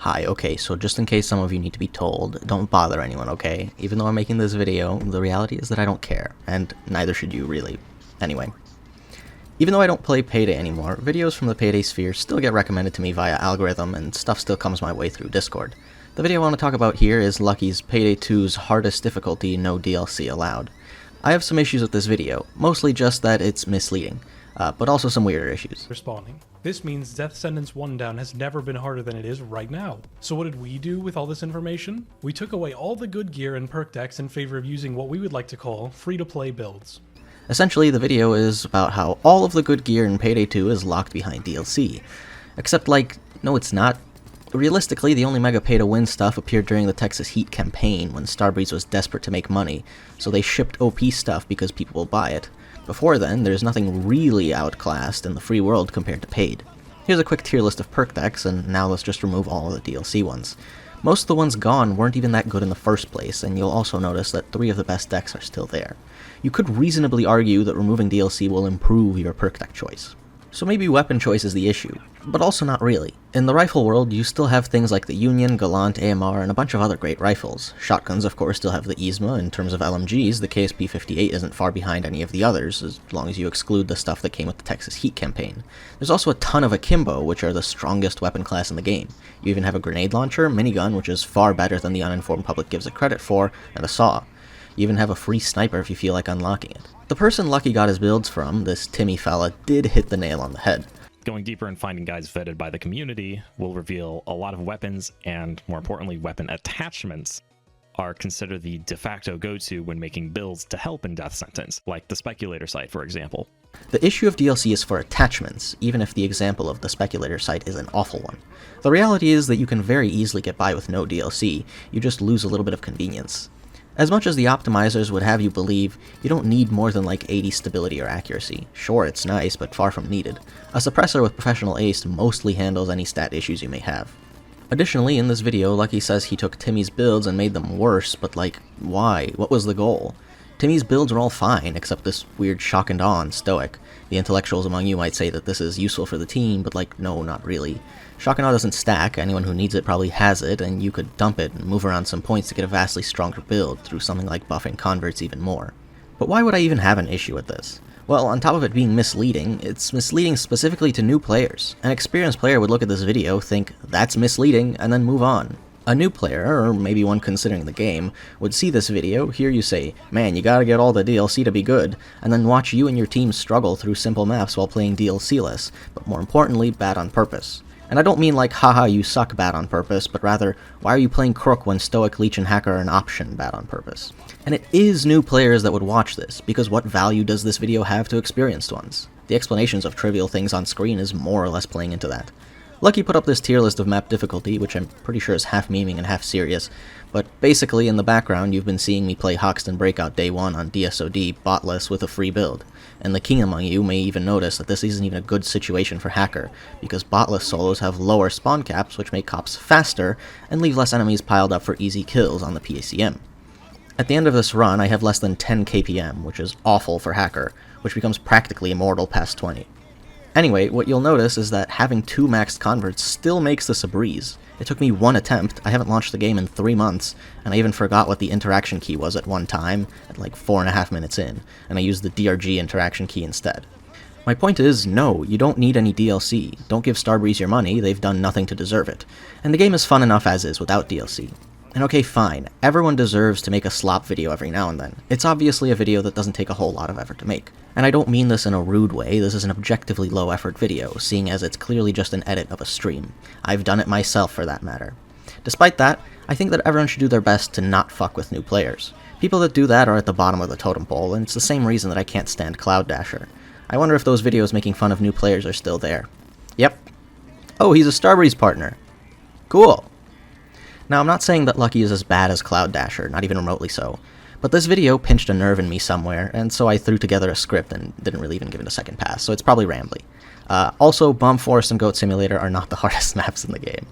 Hi, okay, so just in case some of you need to be told, don't bother anyone, okay? Even though I'm making this video, the reality is that I don't care, and neither should you, really. Anyway. Even though I don't play Payday anymore, videos from the Payday sphere still get recommended to me via algorithm, and stuff still comes my way through Discord. The video I want to talk about here is Lucky's Payday 2's hardest difficulty, no DLC allowed. I have some issues with this video, mostly just that it's misleading, but also some weirder issues. Respawning. This means Death Sentence 1 down has never been harder than it is right now. So what did we do with all this information? We took away all the good gear and perk decks in favor of using what we would like to call free-to-play builds. Essentially, the video is about how all of the good gear in Payday 2 is locked behind DLC. Except, no it's not. Realistically, the only mega pay-to-win stuff appeared during the Texas Heat campaign when Starbreeze was desperate to make money, so they shipped OP stuff because people will buy it. Before then, there's nothing really outclassed in the free world compared to paid. Here's a quick tier list of perk decks, and now let's just remove all of the DLC ones. Most of the ones gone weren't even that good in the first place, and you'll also notice that 3 of the best decks are still there. You could reasonably argue that removing DLC will improve your perk deck choice. So maybe weapon choice is the issue, but also not really. In the rifle world, you still have things like the Union, Gallant, AMR, and a bunch of other great rifles. Shotguns, of course, still have the ISMA. In terms of LMGs, the KSP-58 isn't far behind any of the others, as long as you exclude the stuff that came with the Texas Heat campaign. There's also a ton of Akimbo, which are the strongest weapon class in the game. You even have a grenade launcher, minigun, which is far better than the uninformed public gives it credit for, and a saw. You even have a free sniper if you feel like unlocking it. The person Lucky got his builds from, this Timmy fella, did hit the nail on the head. Going deeper and finding guys vetted by the community will reveal a lot of weapons and, more importantly, weapon attachments are considered the de facto go-to when making builds to help in Death Sentence, like the Speculator site, for example. The issue of DLC is for attachments, even if the example of the Speculator site is an awful one. The reality is that you can very easily get by with no DLC, you just lose a little bit of convenience. As much as the optimizers would have you believe, you don't need more than like 80 stability or accuracy. Sure, it's nice, but far from needed. A suppressor with Professional Ace mostly handles any stat issues you may have. Additionally, in this video, Lucky says he took Timmy's builds and made them worse, but why? What was the goal? Timmy's builds are all fine, except this weird shock and awe and stoic. The intellectuals among you might say that this is useful for the team, but no, not really. Shock and awe doesn't stack, anyone who needs it probably has it, and you could dump it and move around some points to get a vastly stronger build through something like buffing converts even more. But why would I even have an issue with this? Well, on top of it being misleading, it's misleading specifically to new players. An experienced player would look at this video, think, that's misleading, and then move on. A new player, or maybe one considering the game, would see this video, hear you say, man, you gotta get all the DLC to be good, and then watch you and your team struggle through simple maps while playing DLC-less, but more importantly, bad on purpose. And I don't mean haha, you suck bad on purpose, but rather, why are you playing Crook when Stoic, Leech, and Hacker are an option bad on purpose? And it is new players that would watch this, because what value does this video have to experienced ones? The explanations of trivial things on screen is more or less playing into that. Lucky put up this tier list of map difficulty, which I'm pretty sure is half memeing and half serious, but basically in the background you've been seeing me play Hoxton Breakout Day 1 on DSOD botless with a free build. And the king among you may even notice that this isn't even a good situation for Hacker, because botless solos have lower spawn caps which make cops faster and leave less enemies piled up for easy kills on the PACM. At the end of this run I have less than 10 KPM, which is awful for Hacker, which becomes practically immortal past 20. Anyway, what you'll notice is that having 2 maxed converts still makes this a breeze. It took me 1 attempt, I haven't launched the game in 3 months, and I even forgot what the interaction key was at one time, at 4.5 minutes in, and I used the DRG interaction key instead. My point is, no, you don't need any DLC. Don't give Starbreeze your money, they've done nothing to deserve it. And the game is fun enough as is without DLC. And okay, fine, everyone deserves to make a slop video every now and then. It's obviously a video that doesn't take a whole lot of effort to make. And I don't mean this in a rude way, this is an objectively low effort video, seeing as it's clearly just an edit of a stream. I've done it myself for that matter. Despite that, I think that everyone should do their best to not fuck with new players. People that do that are at the bottom of the totem pole, and it's the same reason that I can't stand Cloud Dasher. I wonder if those videos making fun of new players are still there. Yep. Oh, he's a Starbreeze partner. Cool. Now, I'm not saying that Lucky is as bad as Cloud Dasher, not even remotely so, but this video pinched a nerve in me somewhere, and so I threw together a script and didn't really even give it a second pass, so it's probably rambly. Also, Bomb Forest and Goat Simulator are not the hardest maps in the game.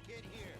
Get here.